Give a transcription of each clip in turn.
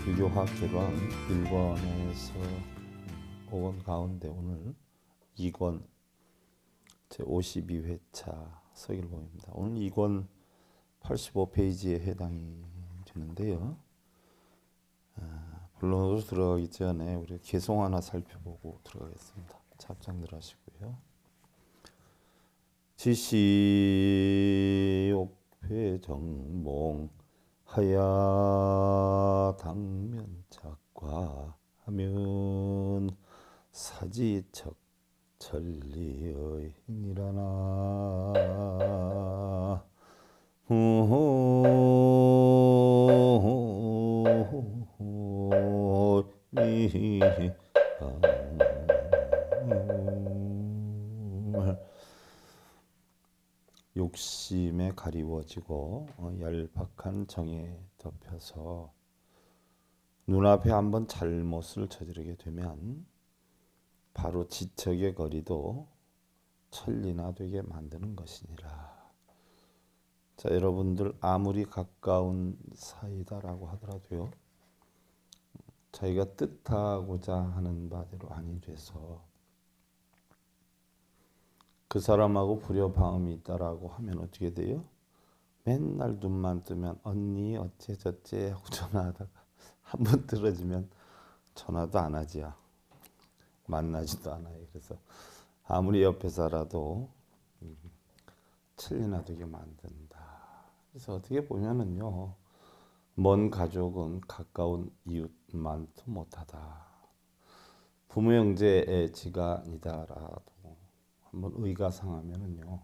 불교학 개론 1권에서 5권 가운데 오늘 2권 제52회차 서길보입니다. 오늘 2권 85페이지에 해당이 되는데요. 본론으로 들어가기 전에 우리 개송 하나 살펴보고 들어가겠습니다. 잡장들 하시고요. 지시옥회정몽 하야 당면착과 하면 사지척 천리의 행이라나 욕심에 가리워지고 얄팍한 정에 덮여서 눈앞에 한번 잘못을 저지르게 되면 바로 지척의 거리도 천리나 되게 만드는 것이니라. 자, 여러분들 아무리 가까운 사이다라고 하더라도요, 자기가 뜻하고자 하는 바대로 아니 돼서 그 사람하고 불협화음이 있다라고 하면 어떻게 돼요? 맨날 눈만 뜨면 언니 어째 저째 하고 전화하다가 한번 떨어지면 전화도 안 하지요. 만나지도 않아요. 그래서 아무리 옆에 살아도 천리나 되게 만든다. 그래서 어떻게 보면은요, 먼 가족은 가까운 이웃만도 못하다. 부모 형제의 지간이다라도 한번 의가 상하면은요,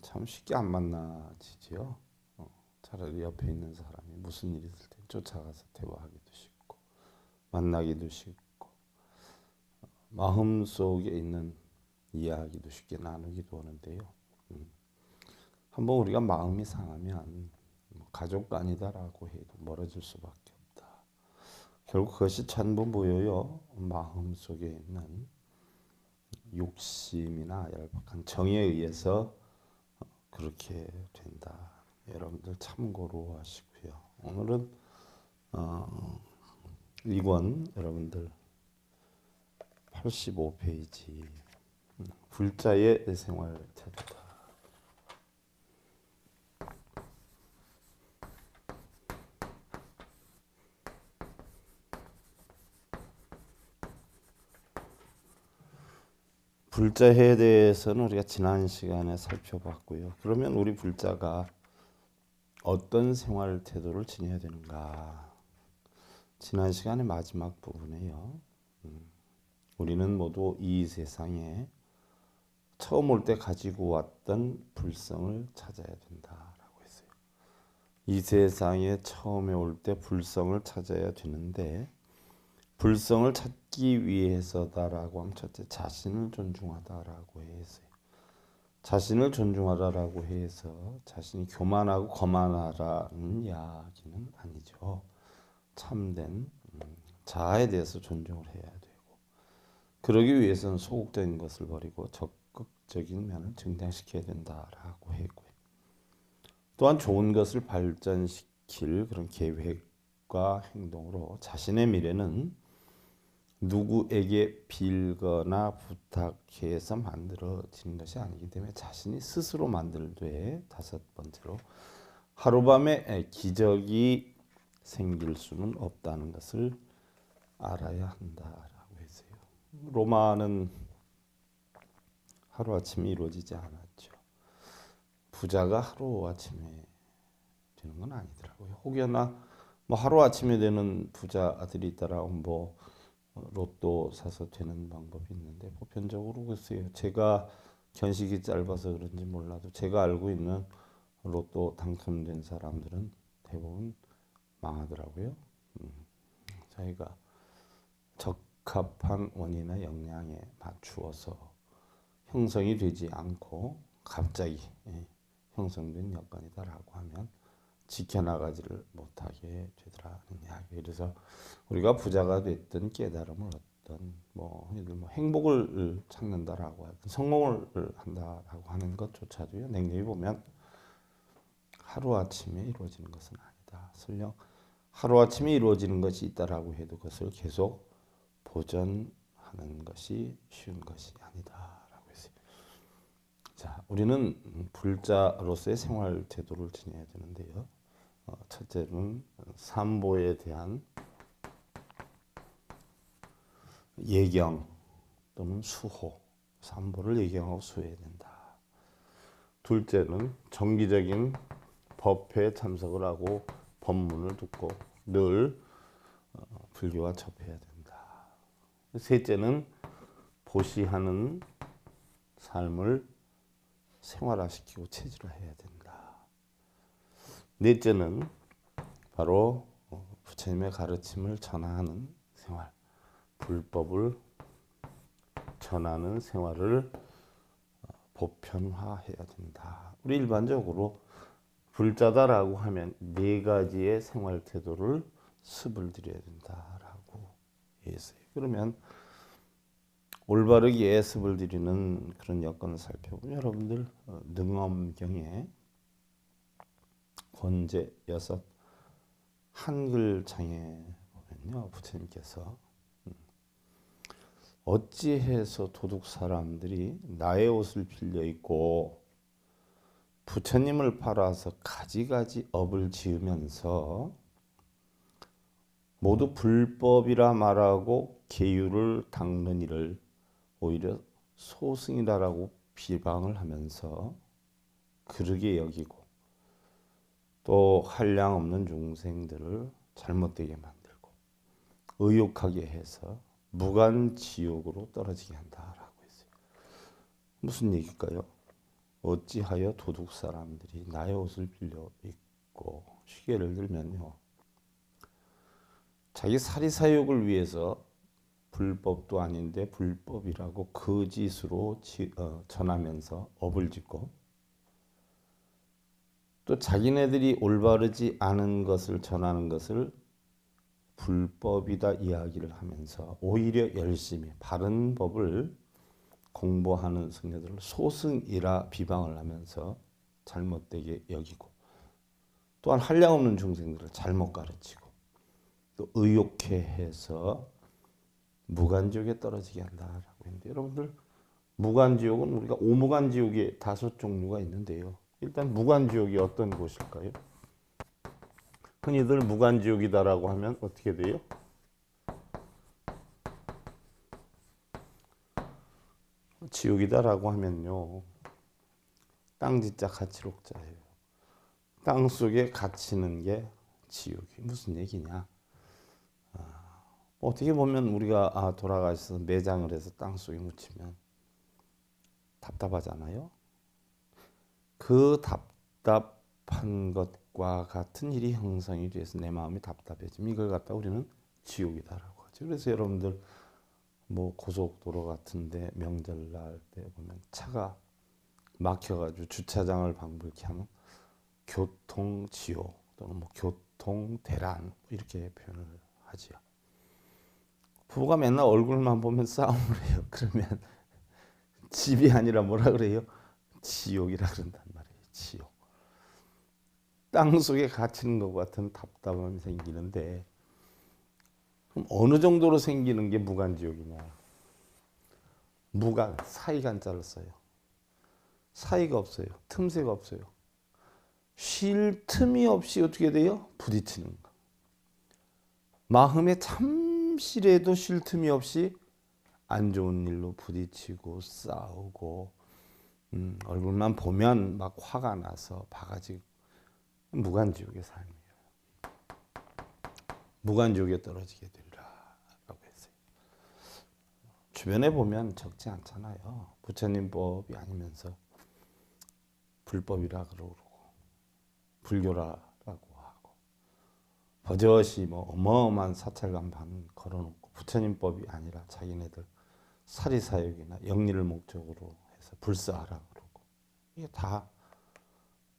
참 쉽게 안 만나지지요. 차라리 옆에 있는 사람이 무슨 일이 있을 때 쫓아가서 대화하기도 쉽고 만나기도 쉽고 마음 속에 있는 이야기도 쉽게 나누기도 하는데요. 한번 우리가 마음이 상하면 가족도 아니다라고 해도 멀어질 수밖에 없다. 결국 그것이 천부무효요. 마음 속에 있는 욕심이나 얄팍한 정에 의해서 그렇게 된다. 여러분들 참고로 하시고요. 오늘은 2권 여러분들 85페이지 불자의 생활 태도다. 불자에 대해서는 우리가 지난 시간에 살펴봤고요. 그러면 우리 불자가 어떤 생활 태도를 지녀야 되는가? 지난 시간의 마지막 부분에요. 우리는 모두 이 세상에 처음 올 때 가지고 왔던 불성을 찾아야 된다라고 했어요. 이 세상에 처음에 올 때 불성을 찾아야 되는데 불성을 찾기 위해서다라고 하면 첫째 자신을 존중하다라고 했어요. 자신을 존중하라라고 해서 자신이 교만하고 거만하라는 이야기는 아니죠. 참된 자아에 대해서 존중을 해야 되고, 그러기 위해서는 소극적인 것을 버리고 적극적인 면을 증대시켜야 된다라고 했고요. 또한 좋은 것을 발전시킬 그런 계획과 행동으로 자신의 미래는 누구에게 빌거나 부탁해서 만들어지는 것이 아니기 때문에 자신이 스스로 만들되, 다섯 번째로 하루밤에 기적이 생길 수는 없다는 것을 알아야 한다라고 했어요. 로마는 하루아침에 이루어지지 않았죠. 부자가 하루아침에 되는 건 아니더라고요. 혹여나 하루아침에 되는 부자들이 있다라고 로또 사서 되는 방법이 있는데, 보편적으로 글쎄요, 제가 견식이 짧아서 그런지 몰라도 제가 알고 있는 로또 당첨된 사람들은 대부분 망하더라고요. 자기가 적합한 원인의 영향에 맞추어서 형성이 되지 않고 갑자기 형성된 여건이다라고 하면 지켜나가지를 못하게 되더라는 이야기. 그래서 우리가 부자가 됐든 깨달음을 얻든 행복을 찾는다라고 하든 성공을 한다라고 하는 것조차도요, 냉정히 보면 하루아침에 이루어지는 것은 아니다. 설령 하루아침에 이루어지는 것이 있다라고 해도 그것을 계속 보존하는 것이 쉬운 것이 아니다라고 했어요. 자, 우리는 불자로서의 생활 태도를 지녀야 되는데요. 첫째는 삼보에 대한 예경 또는 수호, 삼보를 예경하고 수호해야 된다. 둘째는 정기적인 법회에 참석을 하고 법문을 듣고 늘 불교와 접해야 된다. 셋째는 보시하는 삶을 생활화시키고 체질화해야 된다. 넷째는 바로 부처님의 가르침을 전하는 생활, 불법을 전하는 생활을 보편화해야 된다. 우리 일반적으로 불자다라고 하면 네 가지의 생활 태도를 습을 들여야 된다라고 했어요. 그러면 올바르게 예습을 드리는 그런 여건을 살펴보면 여러분들 능엄경에 권제 6 한글창에 보면요, 부처님께서 어찌해서 도둑 사람들이 나의 옷을 빌려 입고 부처님을 팔아서 가지가지 업을 지으면서 모두 불법이라 말하고 계율을 닦는 일을 오히려 소승이라고 비방을 하면서 그르게 여기고 또 한량 없는 중생들을 잘못되게 만들고 의욕하게 해서 무간지옥으로 떨어지게 한다라고 했어요. 무슨 얘기일까요? 어찌하여 도둑 사람들이 나의 옷을 빌려 입고, 쉽게 예를 들면요, 자기 사리사욕을 위해서 불법도 아닌데 불법이라고 거짓으로 전하면서 업을 짓고, 또 자기네들이 올바르지 않은 것을 전하는 것을 불법이다 이야기를 하면서 오히려 열심히 바른 법을 공부하는 승려들을 소승이라 비방을 하면서 잘못되게 여기고, 또한 한량 없는 중생들을 잘못 가르치고 또 의욕해 해서 무간지옥에 떨어지게 한다라고 했는데, 여러분들 무간지옥은 우리가 오무간지옥의 5종류가 있는데요. 일단 무간지옥이 어떤 곳일까요? 흔히들 무간지옥이다라고 하면 어떻게 돼요? 지옥이다라고 하면요, 땅짓자 가치록자예요. 땅 속에 갇히는 게 지옥이 무슨 얘기냐? 어떻게 보면 우리가 돌아가셔서 매장을 해서 땅 속에 묻히면 답답하잖아요. 그 답답한 것과 같은 일이 형성이 돼서 내 마음이 답답해지면 이걸 갖다 우리는 지옥이다라고 하죠. 그래서 여러분들 뭐 고속도로 같은데 명절날 때 보면 차가 막혀가지고 주차장을 방불케 하면 교통지옥 또는 뭐 교통대란 이렇게 표현을 하지요. 부부가 맨날 얼굴만 보면 싸움을 해요. 그러면 집이 아니라 뭐라 그래요? 지옥이라 그런단 말이에요. 지옥. 땅 속에 갇히는 것 같은 답답함이 생기는데, 그럼 어느 정도로 생기는 게 무간지옥이냐? 무간, 사이간자를 써요. 사이가 없어요. 틈새가 없어요. 쉴 틈이 없이 어떻게 돼요? 부딪히는 거. 마음에 잠시라도 쉴 틈이 없이 안 좋은 일로 부딪히고 싸우고, 얼굴만 보면 막 화가 나서 바가지. 무간지옥의 삶이에요. 무간지옥에 떨어지게 되리라라고 했어요. 주변에 보면 적지 않잖아요. 부처님 법이 아니면서 불법이라 그러고 불교라고 하고 버젓이 뭐 어마어마한 사찰관 반 걸어놓고 부처님 법이 아니라 자기네들 사리사욕이나 영리를 목적으로 해서 불사하라 그러고, 이게 다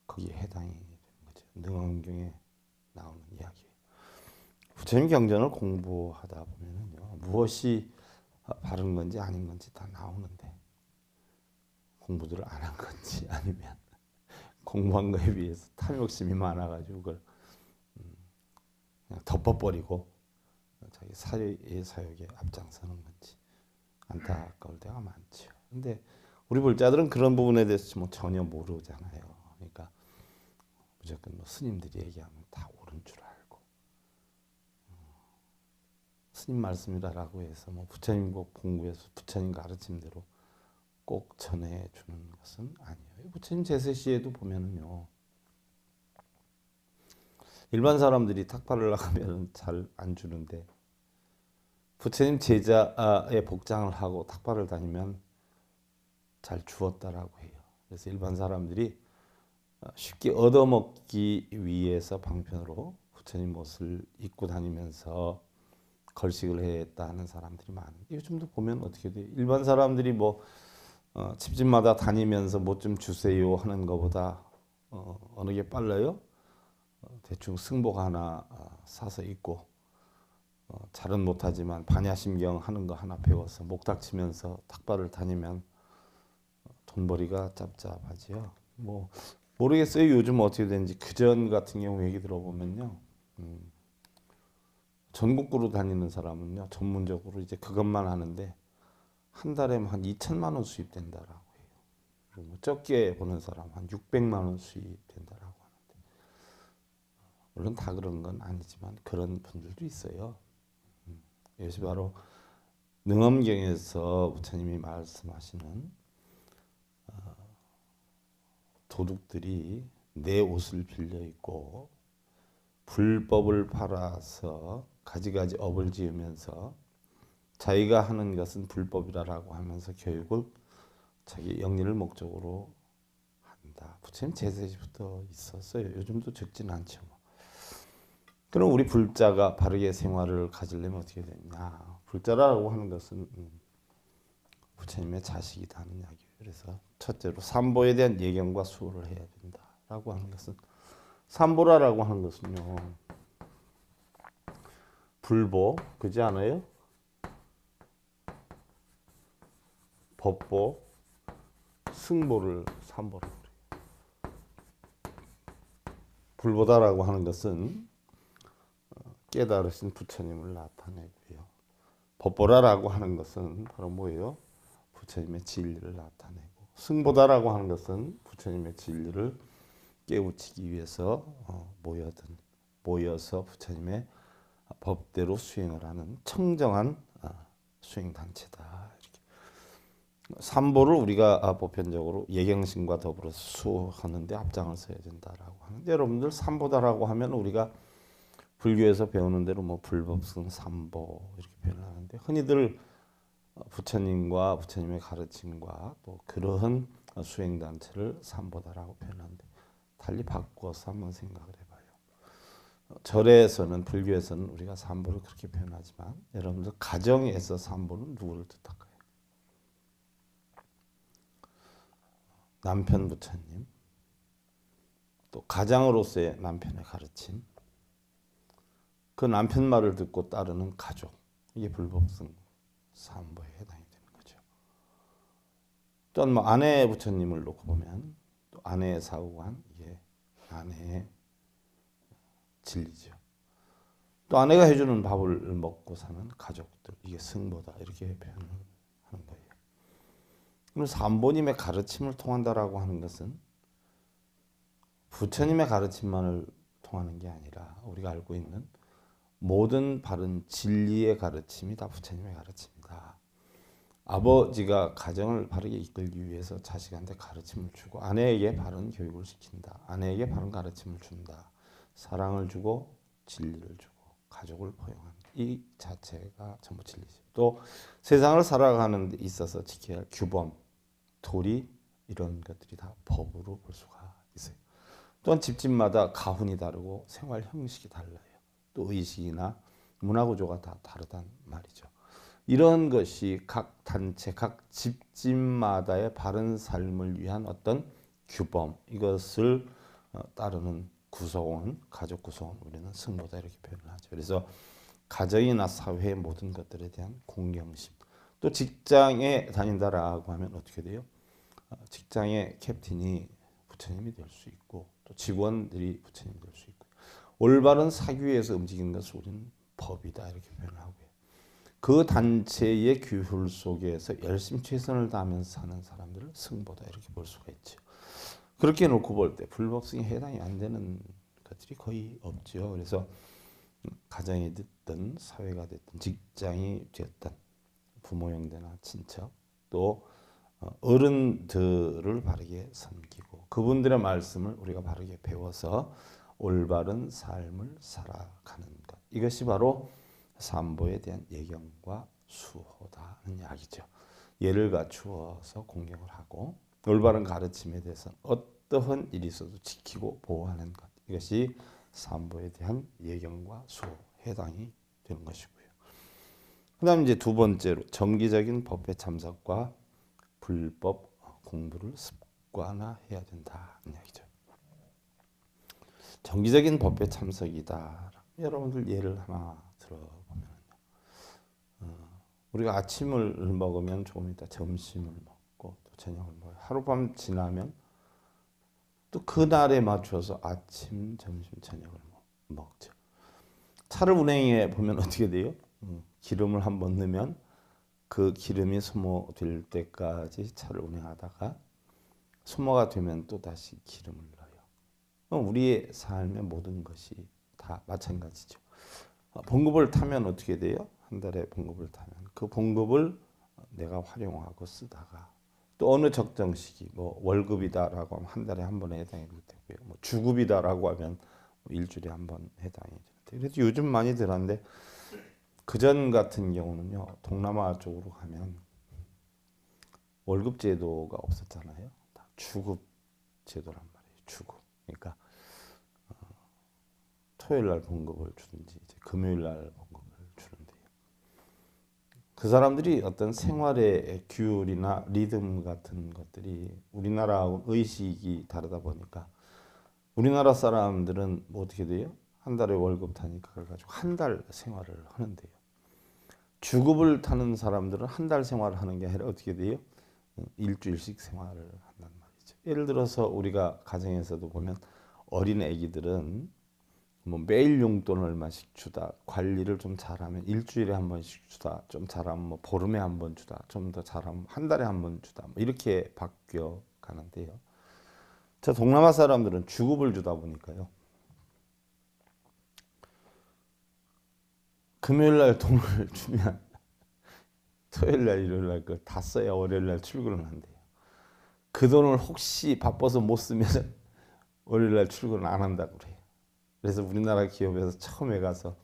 거기에 해당이 되는 거죠. 능엄경에 나오는 이야기예요. 부처님 경전을 공부하다 보면요, 무엇이 바른 건지 아닌 건지 다 나오는데, 공부들을 안 한 건지 아니면 공부한 거에 비해서 탐욕심이 많아가지고 그걸 그냥 덮어버리고 자기 사역에 앞장서는 건지 안타까울 때가 많죠. 근데 우리 불자들은 그런 부분에 대해서 뭐 전혀 모르잖아요. 그러니까 무조건 뭐 스님들이 얘기하면 다 옳은 줄 알고 스님 말씀이라고 해서 뭐 부처님 공부해서 부처님 가르침대로 꼭 전해주는 것은 아니에요. 부처님 제세시에도 보면은요, 일반 사람들이 탁발을 나가면 잘 안 주는데 부처님 제자의 복장을 하고 탁발을 다니면 잘 주었다라고 해요. 그래서 일반 사람들이 쉽게 얻어먹기 위해서 방편으로 부처님 옷을 입고 다니면서 걸식을 했다 하는 사람들이 많은데 요즘도 보면 어떻게 돼요? 일반 사람들이 뭐 집집마다 다니면서 뭐 좀 주세요 하는 것보다 어느 게 빨라요? 대충 승복 하나 사서 입고 잘은 못하지만 반야심경 하는 거 하나 배워서 목닥치면서 탁발을 다니면 돈벌이가 짭짭하지요. 뭐 모르겠어요. 요즘 어떻게 되는지. 그전 같은 경우 얘기 들어보면요. 전국구로 다니는 사람은요. 전문적으로 이제 그것만 하는데 한 달에 한 2천만 원 수입된다라고 해요. 그리고 뭐 적게 버는 사람 한 600만 원 수입된다라고 하는데 물론 다 그런 건 아니지만 그런 분들도 있어요. 이것이 바로 능엄경에서 부처님이 말씀하시는 도둑들이 내 옷을 빌려 입고 불법을 팔아서 가지가지 업을 지으면서 자기가 하는 것은 불법이라고 하면서 교육을 자기 영리를 목적으로 한다. 부처님 제세시부터 있었어요. 요즘도 적진 않죠. 그럼 우리 불자가 바르게 생활을 가지려면 어떻게 되냐? 불자라고 하는 것은 부처님의 자식이라는 이야기예요. 그래서 첫째로 삼보에 대한 예경과 수호를 해야 된다라고 하는 것은 삼보라라고 하는 것은요. 불보, 그지 않아요? 법보, 승보를 삼보를 불보다라고 하는 것은 깨달으신 부처님을 나타내고요. 법보라라고 하는 것은 바로 뭐예요? 부처님의 진리를 나타내고 승보다라고 하는 것은 부처님의 진리를 깨우치기 위해서 모여서 부처님의 법대로 수행을 하는 청정한 수행 단체다. 삼보를 우리가 보편적으로 예경심과 더불어서 수호하는데 앞장을 서야 된다라고 하는데 여러분들 삼보다라고 하면 우리가 불교에서 배우는 대로 뭐 불법승 삼보 이렇게 표현하는데 흔히들 부처님과 부처님의 가르침과 또 그러한 수행 단체를 삼보다라고 표현하는데 달리 바꾸어서 한번 생각을 해봐요. 절에서는 불교에서는 우리가 삼보를 그렇게 표현하지만 여러분들 가정에서 삼보는 누구를 뜻할까요? 남편 부처님, 또 가장으로서의 남편의 가르침, 그 남편 말을 듣고 따르는 가족, 이게 불법승 삼보에 해당이 되는 거죠. 또한 뭐 아내 부처님을 놓고 보면 또 아내의 사후관, 이게 아내의 진리죠. 또 아내가 해주는 밥을 먹고 사는 가족들, 이게 승보다 이렇게 표현을 하는 거예요. 그럼 삼보님의 가르침을 통한다라고 하는 것은 부처님의 가르침만을 통하는 게 아니라 우리가 알고 있는 모든 바른 진리의 가르침이 다 부처님의 가르침이다. 아버지가 가정을 바르게 이끌기 위해서 자식한테 가르침을 주고 아내에게 바른 교육을 시킨다. 아내에게 바른 가르침을 준다. 사랑을 주고 진리를 주고 가족을 포용하는 이 자체가 전부 진리죠. 또 세상을 살아가는 데 있어서 지켜야 할 규범, 도리 이런 것들이 다 법으로 볼 수가 있어요. 또한 집집마다 가훈이 다르고 생활 형식이 달라요. 또 의식이나 문화 구조가 다 다르단 말이죠. 이런 것이 각 단체, 각 집집마다의 바른 삶을 위한 어떤 규범, 이것을 따르는 구성원, 가족 구성원, 우리는 승보다 이렇게 표현을 하죠. 그래서 가정이나 사회의 모든 것들에 대한 공경심. 또 직장에 다닌다라고 하면 어떻게 돼요? 직장의 캡틴이 부처님이 될 수 있고 또 직원들이 부처님이 될 수 있고 올바른 사기 위해서 움직이는 것을 우리는 법이다 이렇게 표현하고요. 그 단체의 규율 속에서 열심히 최선을 다하면서 사는 사람들을 승보다 이렇게 볼 수가 있죠. 그렇게 놓고 볼 때 불법성에 해당이 안 되는 것들이 거의 없죠. 그래서 가정이 됐든 사회가 됐든 직장이 됐든 부모 형제나 친척 또 어른들을 바르게 섬기고 그분들의 말씀을 우리가 바르게 배워서 올바른 삶을 살아가는 것. 이것이 바로 삼보에 대한 예경과 수호다는 이야기죠. 예를 갖추어서 공경을 하고 올바른 가르침에 대해서 어떠한 일이 있어도 지키고 보호하는 것. 이것이 삼보에 대한 예경과 수호 해당이 되는 것이고요. 그다음 이제 두 번째로 정기적인 법회 참석과 불법 공부를 습관화해야 된다는 이야기죠. 정기적인 법회 참석이다. 여러분들 예를 하나 들어보면 우리가 아침을 먹으면 조금 이따 점심을 먹고 또 저녁을 먹어요. 하룻밤 지나면 또 그날에 맞춰서 아침, 점심, 저녁을 먹죠. 차를 운행해 보면 어떻게 돼요? 기름을 한번 넣으면 그 기름이 소모될 때까지 차를 운행하다가 소모가 되면 또 다시 기름을 넣어요. 우리의 삶의 모든 것이 다 마찬가지죠. 봉급을 타면 어떻게 돼요? 한 달에 봉급을 타면 그 봉급을 내가 활용하고 쓰다가 또 어느 적정 시기 뭐 월급이다라고 하면 한 달에 한 번에 해당이 될 테고요. 뭐 주급이다라고 하면 일주일에 한 번 해당이 될 테고요. 그래서 요즘 많이들 하는데 그전 같은 경우는요. 동남아 쪽으로 가면 월급 제도가 없었잖아요. 다 주급 제도란 말이에요. 주급. 그러니까 토요일 날 봉급을 주든지 이제 금요일 날 봉급을 주는데요. 그 사람들이 어떤 생활의 규율이나 리듬 같은 것들이 우리나라하고 의식이 다르다 보니까 우리나라 사람들은 뭐 어떻게 돼요? 한 달에 월급 타니까 그걸 가지고 한 달 생활을 하는데요. 주급을 타는 사람들은 한 달 생활을 하는 게 아니라 어떻게 돼요? 일주일씩 생활을 한단 말이죠. 예를 들어서 우리가 가정에서도 보면 어린 아기들은 뭐 매일 용돈 얼마씩 주다, 관리를 좀 잘하면 일주일에 한 번씩 주다, 좀 잘하면 뭐 보름에 한 번 주다, 좀 더 잘하면 한 달에 한 번 주다, 뭐 이렇게 바뀌어 가는데요. 저 동남아 사람들은 주급을 주다 보니까요. 금요일 날 돈을 주면 토요일 날, 일요일 날 그걸 다 써야 월요일 날 출근을 한대요. 그 돈을 혹시 바빠서 못 쓰면 월요일 날 출근을 안 한다고 그래요. 그래서 우리나라 기업에서 처음에 가서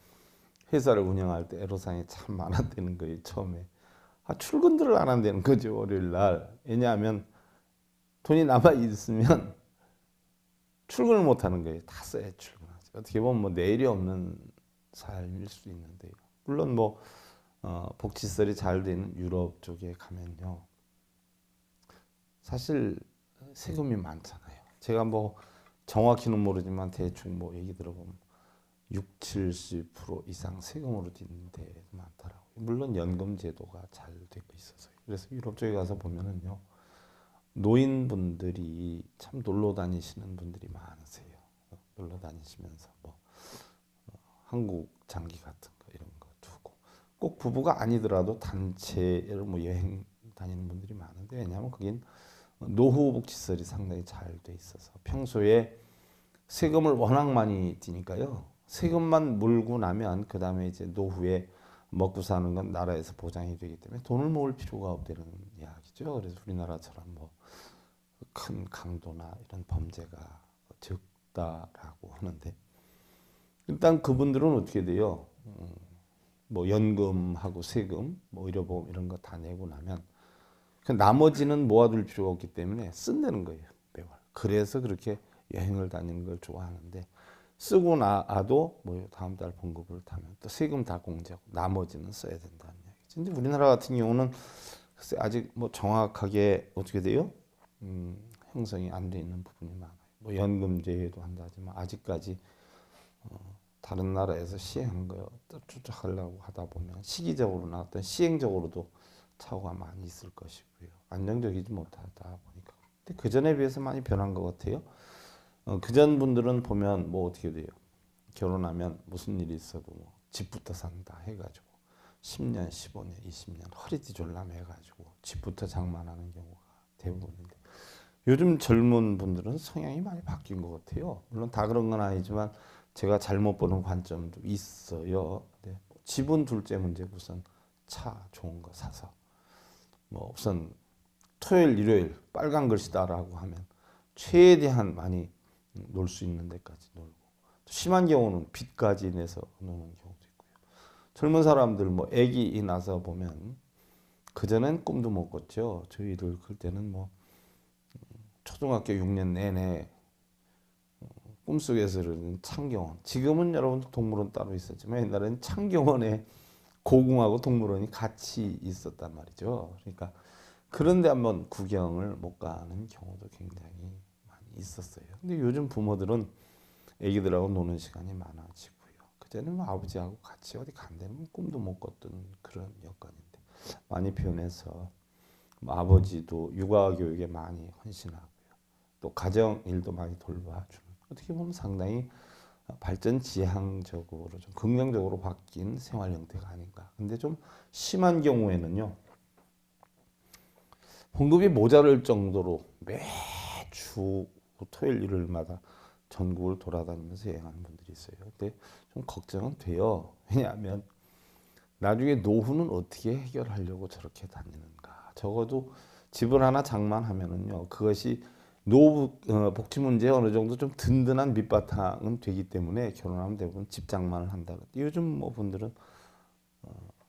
회사를 운영할 때 애로사항이 참 많았다는 거예요. 처음에 출근들을 안 한다는 거죠. 월요일 날. 왜냐하면 돈이 남아 있으면 출근을 못 하는 거예요. 다 써야 출근하죠. 어떻게 보면 뭐 내일이 없는 삶일 수 있는데요. 물론 뭐 복지시설이 잘 되는 유럽 쪽에 가면요. 사실 세금이 많잖아요. 제가 뭐 정확히는 모르지만 대충 뭐 얘기 들어보면 6, 70% 이상 세금으로 뒷는 데 많더라고요. 물론 연금 제도가 잘 되고 있어서. 그래서 유럽 쪽에 가서 보면은요. 노인분들이 참 놀러 다니시는 분들이 많으세요. 놀러 다니시면서 뭐 한국 장기 같은 거 이런 거 두고 꼭 부부가 아니더라도 단체로 뭐 여행 다니는 분들이 많은데 왜냐하면 거긴 노후 복지시설이 상당히 잘 돼 있어서 평소에 세금을 워낙 많이 띠니까요. 세금만 물고 나면 그 다음에 이제 노후에 먹고 사는 건 나라에서 보장이 되기 때문에 돈을 모을 필요가 없다는 이야기죠. 그래서 우리나라처럼 뭐 큰 강도나 이런 범죄가 적다라고 하는데 일단 그분들은 어떻게 돼요? 뭐 연금하고 세금, 뭐 의료보험 이런 거 다 내고 나면 그 나머지는 모아둘 필요가 없기 때문에 쓴다는 거예요. 매월. 그래서 그렇게 여행을 다니는 걸 좋아하는데 쓰고 나도 뭐 다음 달 봉급을 타면 또 세금 다 공제하고 나머지는 써야 된다는 얘기죠. 근데 우리나라 같은 경우는 글쎄 아직 뭐 정확하게 어떻게 돼요? 형성이 안 돼 있는 부분이 많아요. 뭐 연금제도 한다 하지만 아직까지 다른 나라에서 시행한 거 쫓아가려고 하다 보면 시기적으로나 어떤 시행적으로도 착오가 많이 있을 것이고요. 안정적이지 못하다 보니까. 근데 그 전에 비해서 많이 변한 것 같아요. 그전 분들은 보면 뭐 어떻게 돼요? 결혼하면 무슨 일이 있어도 뭐 집부터 산다 해가지고 10년, 15년, 20년 허리띠졸람 해가지고 집부터 장만하는 경우가 대부분인데 요즘 젊은 분들은 성향이 많이 바뀐 것 같아요. 물론 다 그런 건 아니지만 제가 잘못 보는 관점도 있어요. 네. 집은 둘째 문제 우선 차 좋은 거 사서 뭐 우선 토요일, 일요일 빨간 글씨다라고 하면 최대한 많이 놀 수 있는 데까지 놀고 심한 경우는 빚까지 내서 노는 경우도 있고요. 젊은 사람들 뭐 아기 나서 보면 그전엔 꿈도 못 꿨죠. 저희들 그때는 뭐 초등학교 6년 내내 꿈속에서는 창경원. 지금은 여러분 동물원 따로 있었지만 옛날에는 창경원에 고궁하고 동물원이 같이 있었단 말이죠. 그러니까 그런데 한번 구경을 못 가는 경우도 굉장히 많이 있었어요. 근데 요즘 부모들은 애기들하고 노는 시간이 많아지고요. 그때는 뭐 아버지하고 같이 어디 간다는 꿈도 못 꿨던 그런 여건인데 많이 변해서 뭐 아버지도 육아 교육에 많이 헌신하고요. 또 가정 일도 많이 돌봐주는 어떻게 보면 상당히 발전 지향적으로 좀 긍정적으로 바뀐 생활 형태가 아닌가. 근데 좀 심한 경우에는요. 봉급이 모자랄 정도로 매주 토요일 일요일마다 전국을 돌아다니면서 여행하는 분들이 있어요. 근데 좀 걱정은 돼요. 왜냐하면 나중에 노후는 어떻게 해결하려고 저렇게 다니는가. 적어도 집을 하나 장만하면은요. 그것이 노후 복지 문제에 어느 정도 좀 든든한 밑바탕은 되기 때문에 결혼하면 대부분 집 장만을 한다. 요즘 뭐 분들은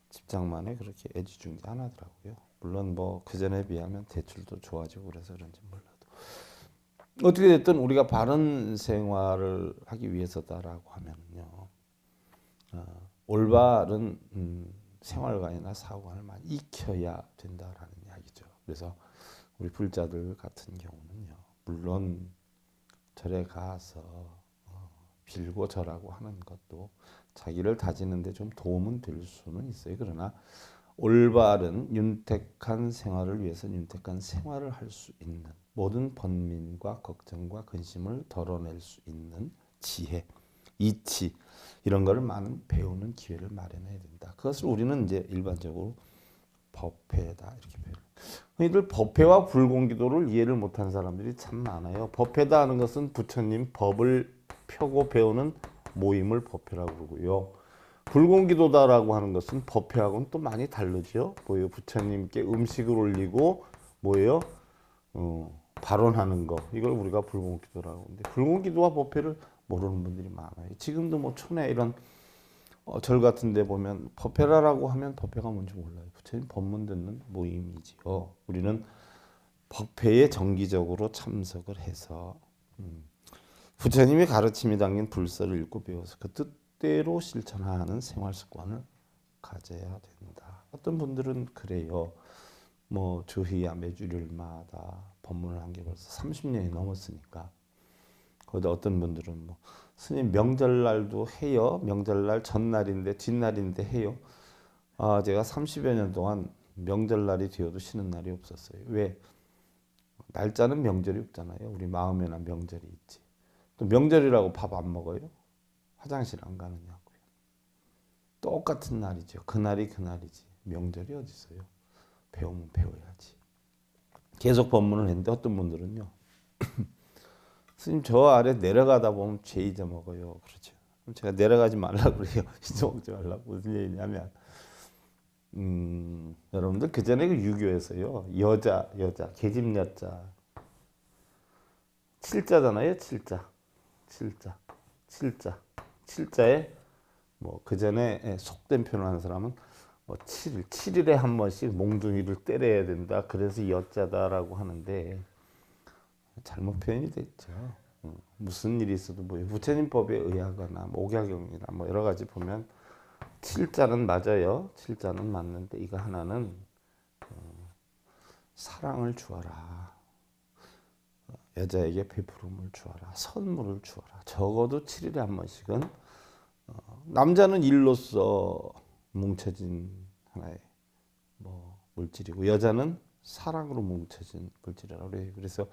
집 장만에 그렇게 애지중지 안 하더라고요. 물론 뭐 그전에 비하면 대출도 좋아지고 그래서 그런지 몰라도 어떻게 됐든 우리가 바른 생활을 하기 위해서다라고 하면요. 올바른 생활관이나 사고관을 많이 익혀야 된다라는 이야기죠. 그래서 우리 불자들 같은 경우는요. 물론 절에 가서 빌고 절하고 하는 것도 자기를 다지는데 좀 도움은 될 수는 있어요. 그러나 올바른 윤택한 생활을 위해서 윤택한 생활을 할 수 있는 모든 번민과 걱정과 근심을 덜어낼 수 있는 지혜, 이치 이런 거를 많은 배우는 기회를 마련해야 된다. 그것을 우리는 이제 일반적으로 법회다 이렇게 배워요. 흔히들 법회와 불공기도를 이해를 못한 사람들이 참 많아요. 법회다 하는 것은 부처님 법을 펴고 배우는 모임을 법회라고 그러고요. 불공기도다라고 하는 것은 법회하고는 또 많이 다르죠. 뭐예요? 부처님께 음식을 올리고 뭐예요? 발언하는 거. 이걸 우리가 불공기도라고 하는데 불공기도와 법회를 모르는 분들이 많아요. 지금도 뭐 촌에 이런 절 같은 데 보면 법회라고 하면 법회가 뭔지 몰라요. 부처님 법문 듣는 모임이지요. 우리는 법회에 정기적으로 참석을 해서 부처님의 가르침이 담긴 불서를 읽고 배워서 그 뜻대로 실천하는 생활 습관을 가져야 된다. 어떤 분들은 그래요. 뭐 주희야 매주 일요일마다 법문을 한 게 벌써 30년이 넘었으니까. 거기다 어떤 분들은 뭐 스님 명절날도 해요. 명절날 전날인데 뒷날인데 해요. 아, 제가 30여 년 동안 명절날이 되어도 쉬는 날이 없었어요. 왜? 날짜는 명절이 없잖아요. 우리 마음에나 명절이 있지. 또 명절이라고 밥 안 먹어요? 화장실 안 가느냐고요. 똑같은 날이죠. 그날이 그날이지. 명절이 어디 있어요? 배우면 배워야지. 계속 법문을 했는데 어떤 분들은요. 스님 저 아래 내려가다 보면 죄 잊어먹어요. 그렇죠. 그럼 제가 내려가지 말라고 그래요. 잊어먹지 말라고. 무슨 얘기냐면 여러분들 그전에 그 유교에서요. 여자 계집 여자 칠자잖아요. 칠자에 뭐 그전에 속된 표현을 하는 사람은 뭐 7일에 한 번씩 몽둥이를 때려야 된다. 그래서 여자다라고 하는데 잘못 표현이 됐죠. 무슨 일이 있어도 뭐 부처님 법에 의하거나 뭐 옥야경이나 뭐 여러 가지 보면 칠자는 맞아요. 칠자는 맞는데 이거 하나는 사랑을 주어라. 여자에게 베풀음을 주어라. 선물을 주어라. 적어도 7일에 한 번씩은 남자는 일로서 뭉쳐진 하나의 뭐 물질이고 여자는 사랑으로 뭉쳐진 물질이라고 그래요. 그래서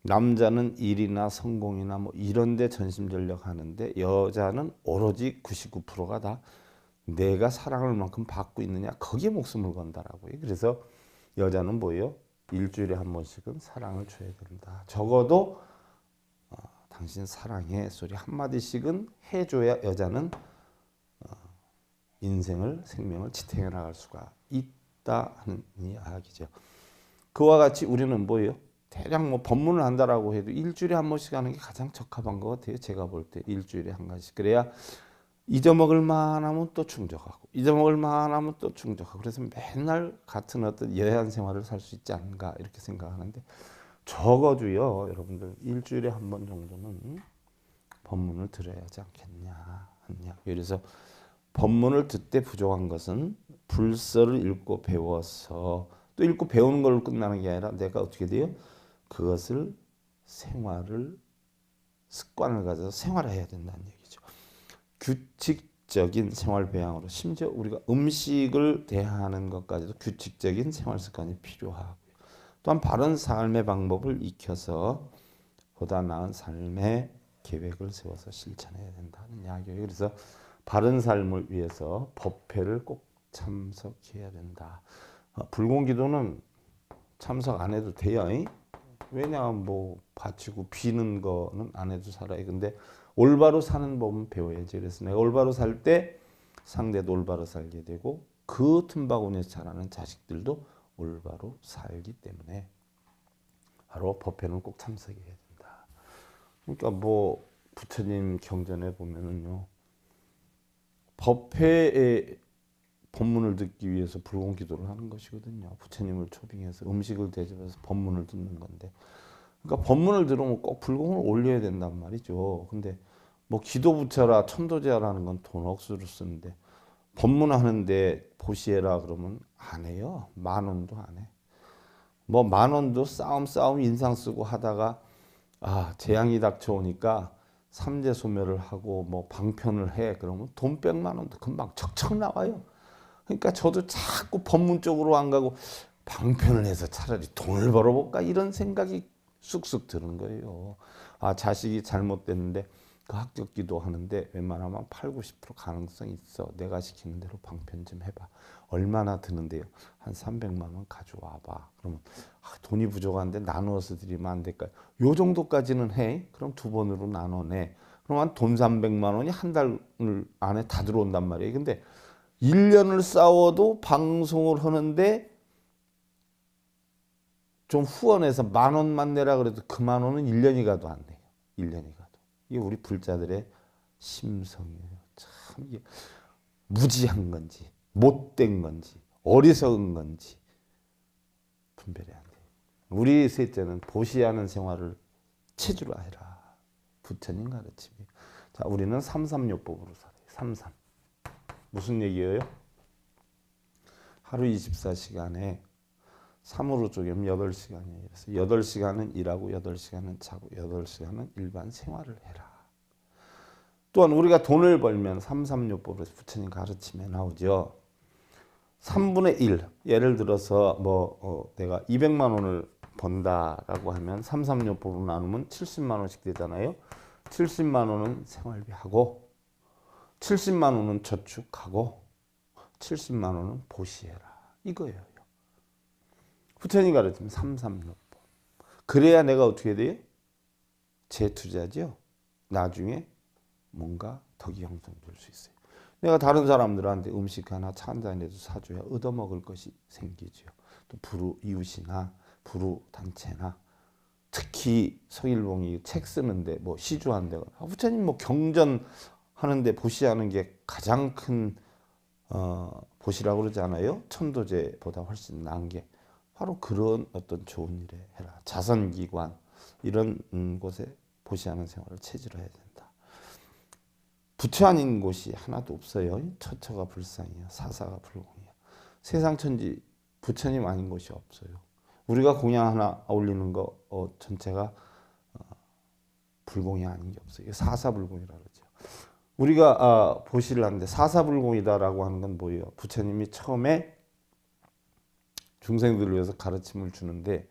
남자는 일이나 성공이나 뭐 이런 데 전심전력 하는데 여자는 오로지 99%가 다 내가 사랑을 만큼 받고 있느냐 거기에 목숨을 건다라고요. 그래서 여자는 뭐예요? 일주일에 한 번씩은 사랑을 줘야 된다. 적어도 당신 사랑해 소리 한마디씩은 해줘야 여자는 인생을 생명을 지탱해 나갈 수가 있다 하는 이야기죠. 그와 같이 우리는 뭐예요? 대략 뭐 법문을 한다라고 해도 일주일에 한 번씩 하는 게 가장 적합한 것 같아요. 제가 볼 때 일주일에 한 가지씩. 그래야 잊어먹을 만하면 또 충족하고 잊어먹을 만하면 또 충족하고 그래서 맨날 같은 어떤 예한 생활을 살 수 있지 않은가 이렇게 생각하는데 적어도요 여러분들 일주일에 한 번 정도는 법문을 들어야 하지 않겠냐 하냐. 그래서 법문을 듣되 부족한 것은 불서를 읽고 배워서 또 읽고 배우는 걸로 끝나는 게 아니라 내가 어떻게 돼요? 그것을 생활을 습관을 가져서 생활해야 된다는 얘기죠. 규칙적인 생활 배양으로 심지어 우리가 음식을 대하는 것까지도 규칙적인 생활 습관이 필요하고요. 또한 바른 삶의 방법을 익혀서 보다 나은 삶의 계획을 세워서 실천해야 된다는 이야기예요. 그래서 바른 삶을 위해서 법회를 꼭 참석해야 된다. 불공기도는 참석 안 해도 돼요. 왜냐하면 뭐 바치고 비는 거는 안 해도 살아요. 근데 올바로 사는 법은 배워야지. 그래서 내가 올바로 살 때 상대도 올바로 살게 되고 그 틈바구니에서 자라는 자식들도 올바로 살기 때문에 바로 법회는 꼭 참석해야 된다. 그러니까 뭐 부처님 경전에 보면은요. 법회에 법문을 듣기 위해서 불공기도를 하는 것이거든요. 부처님을 초빙해서 음식을 대접해서 법문을 듣는 건데, 그러니까 법문을 들으면 꼭 불공을 올려야 된단 말이죠. 근데 뭐 기도 부처라 천도제라는 건 돈 억수로 쓰는데 법문하는데 보시해라 그러면 안 해요. 10,000원도 안 해. 뭐 10,000원도 싸움 인상 쓰고 하다가 재앙이 닥쳐오니까 삼재 소멸을 하고 뭐 방편을 해 그러면 돈 100,000원도 금방 척척 나와요. 그러니까 저도 자꾸 법문 쪽으로 안 가고 방편을 해서 차라리 돈을 벌어볼까 이런 생각이 쑥쑥 드는 거예요. 자식이 잘못됐는데 그 합격기도 하는데 웬만하면 80~90% 가능성이 있어. 내가 시키는 대로 방편 좀 해봐. 얼마나 드는데요? 한 300만 원 가져와봐. 그러면 돈이 부족한데 나누어서 드리면 안 될까요? 요 정도까지는 해. 그럼 2번으로 나눠내. 그럼 한 돈 300만 원이 한 달 안에 다 들어온단 말이에요. 근데 1년을 싸워도 방송을 하는데 좀 후원해서 10,000원만 내라 그래도 그 10,000원은 1년이 가도 안 돼요. 1년이 가도. 이게 우리 불자들의 심성이에요. 참 이게 무지한 건지 못된 건지 어리석은 건지 분별이 안 돼요. 우리 셋째는 보시하는 생활을 체주로 해라. 부처님 가르침이. 자, 우리는 삼삼요법으로 살아요. 삼삼. 무슨 얘기예요? 하루 24시간에 3으로 쪼개면 8시간이에요. 그래서 8시간은 일하고 8시간은 자고 8시간은 일반 생활을 해라. 또한 우리가 돈을 벌면 삼삼요법으로 부처님 가르침에 나오죠. 3분의 1. 예를 들어서 내가 200만 원을 번다라고 하면 삼삼요법으로 나누면 70만 원씩 되잖아요. 70만 원은 생활비하고 70만 원은 저축하고 70만 원은 보시해라. 이거예요. 부처님 가르치면 삼삼요법. 그래야 내가 어떻게 돼요? 재투자죠. 나중에 뭔가 덕이 형성될 수 있어요. 내가 다른 사람들한테 음식 하나 차 한 잔이라도 사줘야 얻어먹을 것이 생기죠. 또 불우 이웃이나 불우 단체나 특히 서일봉이 책 쓰는데 뭐 시주한데 부처님 뭐 경전 하는데 보시하는 게 가장 큰 보시라고 그러지 않아요? 천도제보다 훨씬 나은 게 바로 그런 어떤 좋은 일에 해라. 자선기관 이런 곳에 보시하는 생활을 체질로 해야 된다. 부처 아닌 곳이 하나도 없어요. 처처가 불상이야. 사사가 불공이야. 세상 천지 부처님 아닌 곳이 없어요. 우리가 공양 하나 올리는 거 전체가 불공이 아닌 게 없어요. 사사불공이라고 그러죠. 우리가 보시를 하는데 사사불공이다라고 하는 건 뭐예요? 부처님이 처음에 중생들을 위해서 가르침을 주는데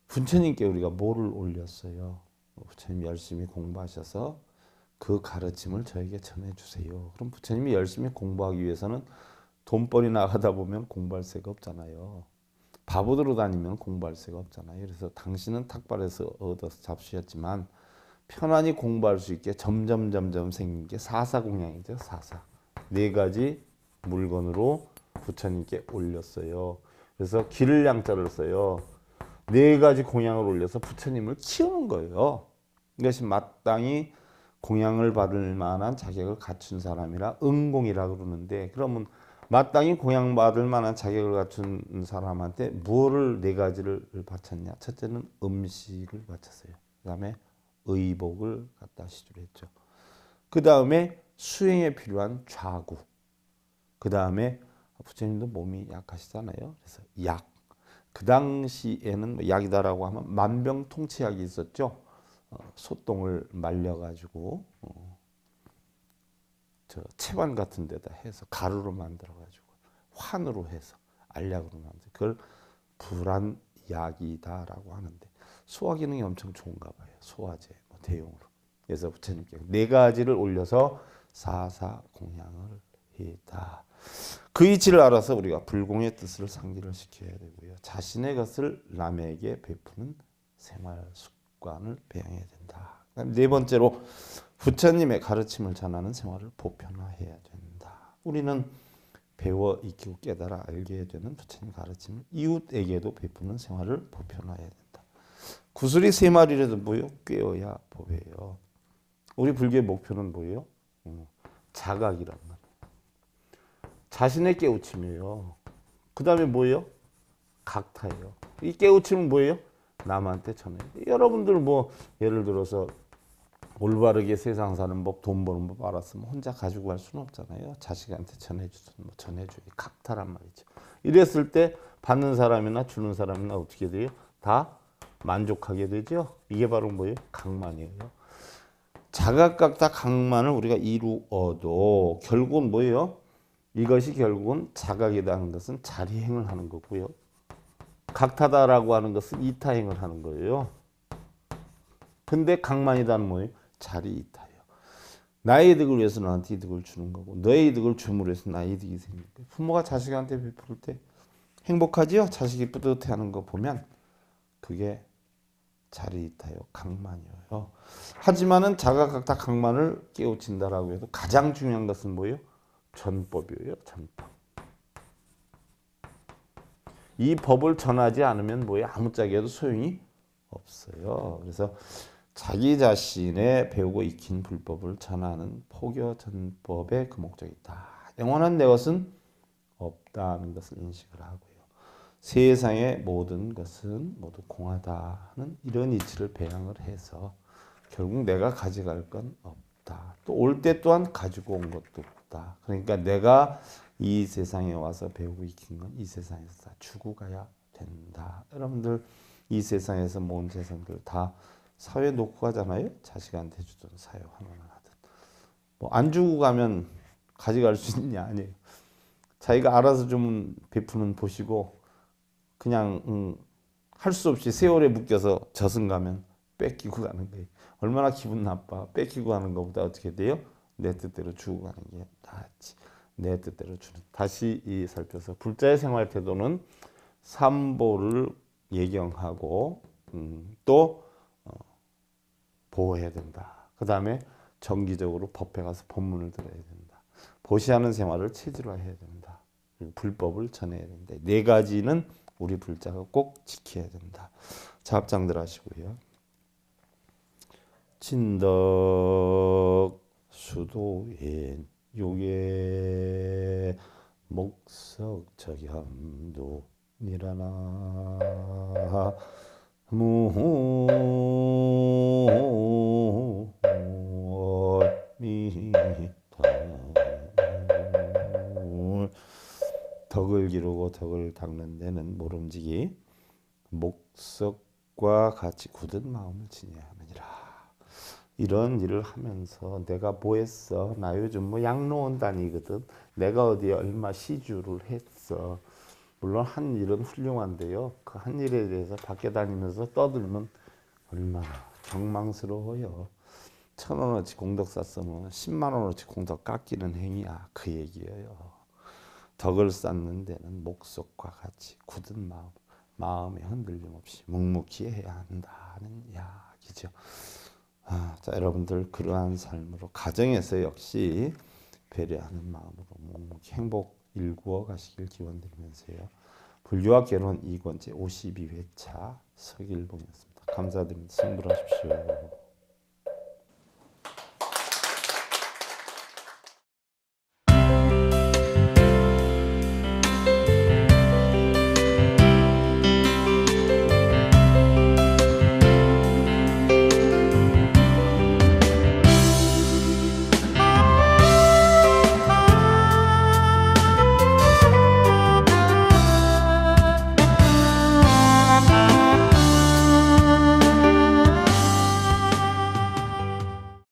부처님께 우리가 뭐를 올렸어요? 부처님 열심히 공부하셔서 그 가르침을 저에게 전해주세요. 그럼 부처님이 열심히 공부하기 위해서는 돈벌이 나가다 보면 공부할 새가 없잖아요. 바보들로 다니면 공부할 새가 없잖아요. 그래서 당신은 탁발에서 얻어서 잡수셨지만 편안히 공부할 수 있게 점점 생긴 게 사사공양이죠. 사사. 네 가지 물건으로 부처님께 올렸어요. 그래서 기를 양자를 써요. 네 가지 공양을 올려서 부처님을 키우는 거예요. 이것이 마땅히 공양을 받을 만한 자격을 갖춘 사람이라 응공이라고 그러는데, 그러면 마땅히 공양받을 만한 자격을 갖춘 사람한테 무엇을 네 가지를 바쳤냐? 첫째는 음식을 바쳤어요. 그 다음에 의복을 갖다 시주했죠. 그 다음에 수행에 필요한 좌구. 그 다음에 부처님도 몸이 약하시잖아요. 그래서 약. 그 당시에는 뭐 약이다라고 하면 만병통치약이 있었죠. 소똥을 말려가지고 저 채반 같은 데다 해서 가루로 만들어가지고 환으로 해서 알약으로 만들. 그걸 불안약이다라고 하는데 소화 기능이 엄청 좋은가 봐요. 소화제 뭐 대용으로. 그래서 부처님께 네 가지를 올려서 사사 공양을 했다. 그 이치를 알아서 우리가 불공의 뜻을 상기를 시켜야 되고요. 자신의 것을 남에게 베푸는 생활 습관을 배양해야 된다. 네 번째로 부처님의 가르침을 전하는 생활을 보편화해야 된다. 우리는 배워 익히고 깨달아 알게 되는 부처님 가르침을 이웃에게도 베푸는 생활을 보편화해야 된다. 구슬이 세 마리라도 뭐예요? 꿰어야 보배요. 우리 불교의 목표는 뭐예요? 자각이란 말. 자신의 깨우침이에요. 그 다음에 뭐예요? 각타예요. 이 깨우침은 뭐예요? 남한테 전해요. 여러분들 뭐 예를 들어서 올바르게 세상 사는 법, 돈 버는 법 알았으면 혼자 가지고 갈 수는 없잖아요. 자식한테 전해주든 뭐 전해줘야 각타란 말이죠. 이랬을 때 받는 사람이나 주는 사람이나 어떻게 돼요? 다 만족하게 되죠. 이게 바로 뭐예요? 각만이에요. 자각각타 각만을 우리가 이루어도 결국은 뭐예요? 이것이 결국은 자각이라는 것은 자리행을 하는 거고요. 각타다라고 하는 것은 이타행을 하는 거예요. 근데 각만이다는 뭐예요? 자리 이타예요. 나의 이득을 위해서 너한테 이득을 주는 거고, 너의 이득을 줌으로 해서 나의 이득이 생기는 거예요. 부모가 자식한테 베풀 때 행복하지요? 자식이 뿌듯해하는 거 보면 그게 자리 이타요, 각만이에요. 하지만은 자각각타 각만을 깨우친다라고 해도 가장 중요한 것은 뭐예요? 전법이에요. 전법. 이 법을 전하지 않으면 뭐예요? 아무짝에도 소용이 없어요. 그래서 자기 자신의 배우고 익힌 불법을 전하는 포교 전법의 그 목적이 있다. 영원한 내 것은 없다는 것을 인식을 하고요. 세상의 모든 것은 모두 공하다는 이런 이치를 배양을 해서 결국 내가 가져갈 건 없다. 또 올 때 또한 가지고 온 것도 없다. 그러니까 내가 이 세상에 와서 배우고 익힌 건 이 세상에서 다 주고 가야 된다. 여러분들 이 세상에서 모은 재산들 다 사회에 놓고 가잖아요. 자식한테 주든 사회 환원을 하든. 뭐 안 주고 가면 가져갈 수 있냐? 아니에요. 자기가 알아서 좀 베푸는 보시고 그냥 할 수 없이 세월에 묶여서 저승 가면 뺏기고 가는 거예요. 얼마나 기분 나빠. 뺏기고 가는 것보다 어떻게 돼요? 내 뜻대로 주고 가는 게 낫지. 내 뜻대로 주는. 다시 살펴서 불자의 생활 태도는 삼보를 예경하고 또 보호해야 된다. 그 다음에 정기적으로 법회 가서 법문을 들어야 된다. 보시하는 생활을 체질화해야 된다. 불법을 전해야 된다. 네 가지는 우리 불자가 꼭 지켜야 된다. 자, 합장들 하시고요. 진덕 수도인 요괴 목석 적염도 니라나 덕을 기르고 덕을 닦는 데는 모름지기 목석과 같이 굳은 마음을 지녀야 하느니라. 이런 일을 하면서 내가 뭐 했어? 나 요즘 뭐 양로원 다니거든. 내가 어디에 얼마 시주를 했어. 물론 한 일은 훌륭한데요. 그 한 일에 대해서 밖에 다니면서 떠들면 얼마나 경망스러워요. 1,000원어치 공덕 쌌으면 10만 원어치 공덕 깎이는 행위야. 그 얘기예요. 덕을 쌓는 데는 목석과 같이 굳은 마음에 흔들림 없이 묵묵히 해야 한다는 이야기죠. 자, 여러분들 그러한 삶으로 가정에서 역시 배려하는 마음으로 묵묵히 행복 일구어 가시길 기원드리면서요. 불교와 결혼 2권째 52회차 서길봉이었습니다. 감사드립니다. 승불하십시오.